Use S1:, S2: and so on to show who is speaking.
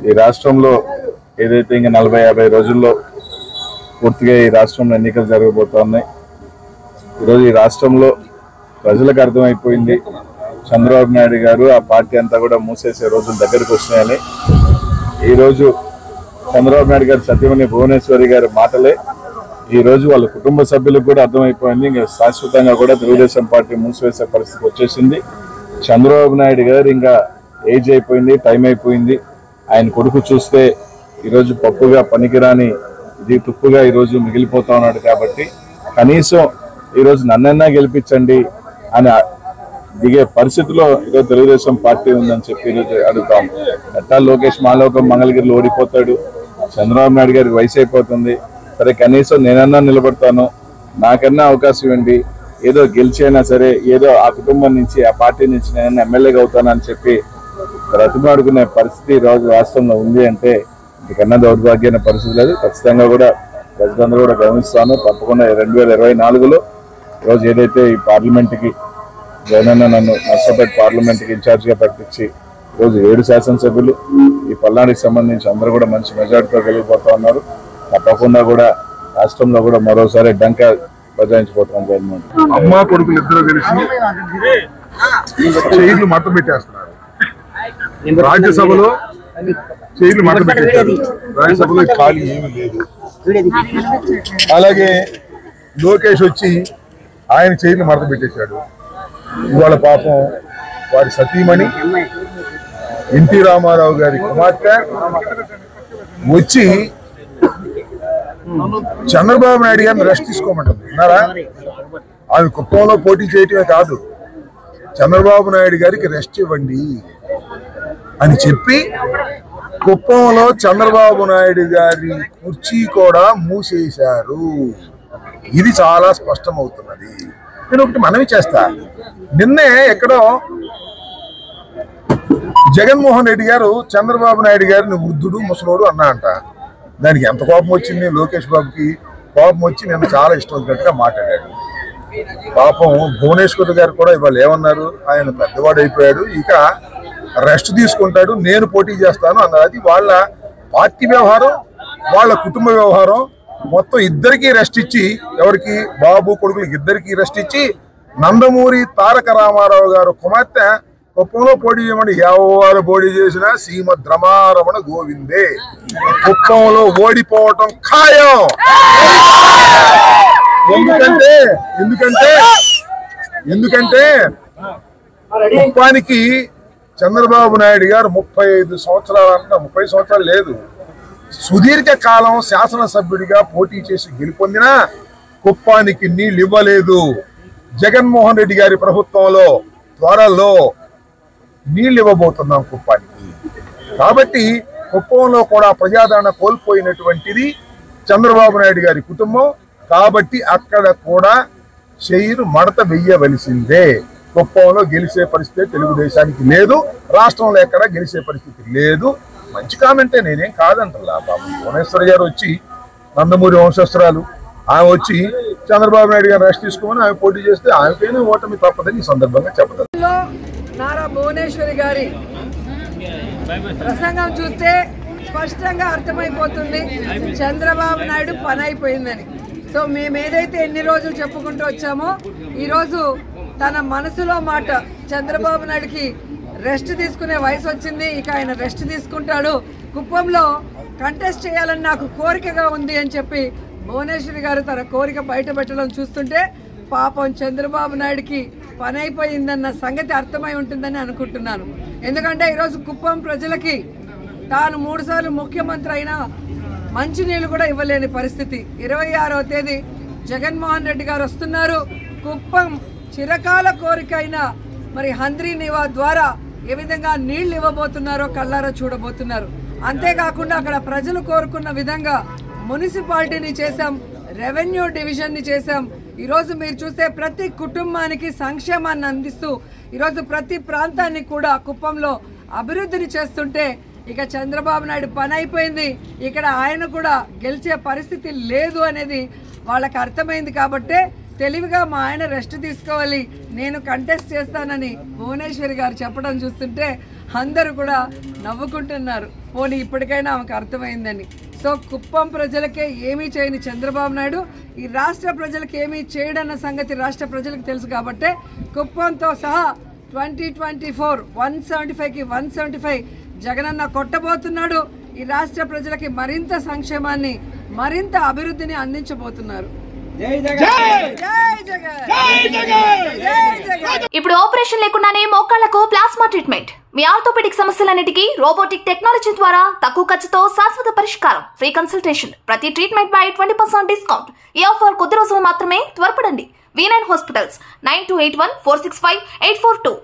S1: ఈ రాష్ట్రంలో ఏదైతే ఇంకా 40-50 రోజుల్లో పూర్తిగా ఈ రాష్ట్రంలో ఎన్నికలు జరగబోతున్నాయి. ఈరోజు ఈ రాష్ట్రంలో ప్రజలకు అర్థమైపోయింది చంద్రబాబు నాయుడు గారు ఆ పార్టీ అంతా కూడా మూసేసే రోజులు దగ్గరకు వస్తున్నాయని. ఈరోజు చంద్రబాబు నాయుడు గారు సతీమణి భువనేశ్వరి గారి మాటలే ఈరోజు వాళ్ళ కుటుంబ సభ్యులకు కూడా అర్థమైపోయింది. ఇంకా శాశ్వతంగా కూడా తెలుగుదేశం పార్టీ మూసివేసే పరిస్థితి వచ్చేసింది. చంద్రబాబు నాయుడు గారు ఇంకా ఏజ్ అయిపోయింది, టైం అయిపోయింది. ఆయన కొడుకు చూస్తే ఈరోజు పప్పుగా పనికిరాని ఇది తుప్పుగా ఈరోజు మిగిలిపోతా ఉన్నాడు. కాబట్టి కనీసం ఈరోజు నన్నన్నా గెలిపించండి అని దిగే పరిస్థితిలో ఈరోజు తెలుగుదేశం పార్టీ ఉందని చెప్పి ఈరోజు అడుగుతాం. ఎట్టా లోకేష్ మాలోకం మంగళగిరిలో ఓడిపోతాడు, చంద్రబాబు నాయుడు గారికి వయసు అయిపోతుంది, సరే కనీసం నేనన్నా నిలబడతాను, నాకన్నా అవకాశం ఇవ్వండి, ఏదో గెలిచైనా సరే ఏదో ఆ కుటుంబం నుంచి ఆ పార్టీ నుంచి నేనన్నా ఎమ్మెల్యేగా అవుతానని చెప్పి బ్రతిమాడుకునే పరిస్థితి ఈరోజు రాష్ట్రంలో ఉంది అంటే ఇంతకన్నా దౌర్భాగ్యమైన పరిస్థితి లేదు. ఖచ్చితంగా కూడా ప్రజలందరూ కూడా గమనిస్తాను. తప్పకుండా 2024లో ఈరోజు ఏదైతే ఈ పార్లమెంట్కి జగనన్న నన్ను నర్సాపేట పార్లమెంట్కి ఇన్ఛార్జిగా ప్రకటించి ఈరోజు 7 శాసనసభ్యులు ఈ పల్నాడుకి సంబంధించి అందరూ కూడా మంచి మెజార్టీతో గెలిగిపోతా ఉన్నారు. తప్పకుండా కూడా రాష్ట్రంలో కూడా మరోసారి డంకా బజాయించిపోతున్నాం గవర్నమెంట్.
S2: అమ్మ కొడుకులు ఇద్దరు కలిసి చైర్లు మత పెట్టేస్తున్నారు. రాజ్యసభలో చైర్లు మత పెట్టేశారు. రాజ్యసభలో ఖాళీ ఏమీ లేదు. అలాగే లోకేష్ వచ్చి ఆయన చైర్లు మత పెట్టేశాడు. ఇవాళ పాపం వారి సతీమణి ఎన్టీ రామారావు గారి కుమార్తె వచ్చి చంద్రబాబు నాయుడు గారిని రెస్ట్ తీసుకోమంటుంది. విన్నారా? ఆమె కుప్పంలో పోటీ చేయటమే కాదు, చంద్రబాబు నాయుడు గారికి రెస్ట్ ఇవ్వండి అని చెప్పి కుప్పంలో చంద్రబాబు నాయుడు గారి కుర్చీ కూడా మూసేశారు. ఇది చాలా స్పష్టమవుతున్నది. నేను ఒకటి మనవి చేస్తా. నిన్నే ఎక్కడో జగన్మోహన్ రెడ్డి గారు చంద్రబాబు నాయుడు గారిని వృద్ధుడు ముసలోడు అన్నా అంట. దానికి ఎంత కోపం వచ్చింది లోకేష్ బాబుకి? కోపం వచ్చి నేను చాలా ఇష్టం వచ్చినట్టుగా మాట్లాడాడు. పాపం భువనేశ్వర్ గారు కూడా ఇవాళ ఏమన్నారు, ఆయన పెద్దవాడు అయిపోయాడు, ఇక రెస్ట్ తీసుకుంటాడు, నేను పోటీ చేస్తాను అన్నారు. అది వాళ్ళ పార్టీ వ్యవహారం, వాళ్ళ కుటుంబ వ్యవహారం. మొత్తం ఇద్దరికి రెస్ట్ ఇచ్చి, ఎవరికి బాబు కొడుకులకి ఇద్దరికి రెస్ట్ ఇచ్చి నందమూరి తారక రామారావు గారు కుమార్తె కుప్పంలో పోటీ చేయమని ఎవరు పోటీ చేసినా శ్రీమద్ రమారమణ గోవిందే. కుప్పంలో ఓడిపోవటం ఖాయం. ఎందుకంటే కుప్పానికి చంద్రబాబు నాయుడు గారు 35 సంవత్సరాలు అంట, 30 సంవత్సరాలు లేదు, సుదీర్ఘ కాలం శాసనసభ్యుడిగా పోటీ చేసి గెలుపొందిన కుప్పానికి నీళ్ళు ఇవ్వలేదు. జగన్మోహన్ రెడ్డి గారి ప్రభుత్వంలో త్వరలో నీళ్ళు ఇవ్వబోతున్నాం కుప్పానికి. కాబట్టి కుప్పంలో కూడా ప్రజాదరణ కోల్పోయినటువంటిది చంద్రబాబు నాయుడు గారి కుటుంబం. కాబట్టి అక్కడ కూడా చైరు మడత వెయ్యవలసిందే. కుప్పంలో గెలిచే పరిస్థితి తెలుగుదేశానికి లేదు, రాష్ట్రంలో ఎక్కడ గెలిచే పరిస్థితి లేదు. మంచి కామెంటే, నేనేం కాదంటలా. బాబు భువనేశ్వర్ గారు వచ్చి నందమూరి వంశస్త్రాలు, ఆమె వచ్చి చంద్రబాబు నాయుడు గారు రెస్ట్ తీసుకోమని ఆమె పోటీ చేస్తే ఆమెకైనా ఓటమి తప్పదని ఈ సందర్భంగా చెప్పదు.
S3: నారా భువనేశ్వరి గారి ప్రసంగం చూస్తే స్పష్టంగా అర్థమైపోతుంది చంద్రబాబు నాయుడు పని అయిపోయిందని. సో మేము ఏదైతే ఎన్ని రోజులు చెప్పుకుంటూ వచ్చామో ఈరోజు తన మనసులో మాట, చంద్రబాబు నాయుడుకి రెస్ట్ తీసుకునే వయసు వచ్చింది, ఇక ఆయన రెస్ట్ తీసుకుంటాడు, కుప్పంలో కంటెస్ట్ చేయాలని నాకు కోరికగా ఉంది అని చెప్పి భువనేశ్వరి గారు తన కోరిక బయట పెట్టడం చూస్తుంటే పాపం చంద్రబాబు నాయుడుకి పని అయిపోయిందన్న సంగతి అర్థమై ఉంటుందని అనుకుంటున్నాను. ఎందుకంటే ఈరోజు కుప్పం ప్రజలకి తాను 3 సార్లు ముఖ్యమంత్రి అయినా మంచినీళ్ళు కూడా ఇవ్వలేని పరిస్థితి. 26వ తేదీ జగన్మోహన్ రెడ్డి గారు వస్తున్నారు. కుప్పం చిరకాల కోరిక అయిన మరి హంద్రీ నివా ద్వారా ఏ విధంగా నీళ్లు ఇవ్వబోతున్నారో కళ్ళారా చూడబోతున్నారు. అంతేకాకుండా అక్కడ ప్రజలు కోరుకున్న విధంగా మున్సిపాలిటీని చేశాం, రెవెన్యూ డివిజన్ని చేశాం. ఈరోజు మీరు చూస్తే ప్రతి కుటుంబానికి సంక్షేమాన్ని అందిస్తూ ఈరోజు ప్రతి ప్రాంతాన్ని కూడా కుప్పంలో అభివృద్ధిని చేస్తుంటే ఇక చంద్రబాబు నాయుడు పని అయిపోయింది, ఇక్కడ ఆయన కూడా గెలిచే పరిస్థితి లేదు అనేది వాళ్ళకి అర్థమైంది. కాబట్టే తెలివిగా మా ఆయన రెస్ట్ తీసుకోవాలి, నేను కంటెస్ట్ చేస్తానని భువనేశ్వరి గారు చెప్పడం చూస్తుంటే అందరూ కూడా నవ్వుకుంటున్నారు. పోనీ ఇప్పటికైనా ఆమెకు అర్థమైందని. సో కుప్పం ప్రజలకే ఏమీ చేయని చంద్రబాబు నాయుడు ఈ రాష్ట్ర ప్రజలకు ఏమీ చేయడన్న సంగతి రాష్ట్ర ప్రజలకు తెలుసు కాబట్టే కుప్పంతో సహా 2024 175కి 175 జగనన్న కొట్టబోతున్నాడు. ఈ రాష్ట్ర ప్రజలకి మరింత సంక్షేమాన్ని మరింత అభివృద్ధిని అందించబోతున్నారు.
S4: ఇప్పుడు ఆపరేషన్ లేకుండానే మోకాళ్లకు ప్లాస్మా ట్రీట్మెంట్. మీ ఆర్థోపెడిక్ సమస్యలన్నిటికీ రోబోటిక్ టెక్నాలజీ ద్వారా తక్కువ ఖర్చుతో శాశ్వత పరిష్కారం. Free consultation. ప్రతి ట్రీట్మెంట్ పై 20% డిస్కౌంట్. ఈ ఆఫర్ కొద్ది రోజులు మాత్రమే. త్వరపడండి. V9 hospitals 9281465842.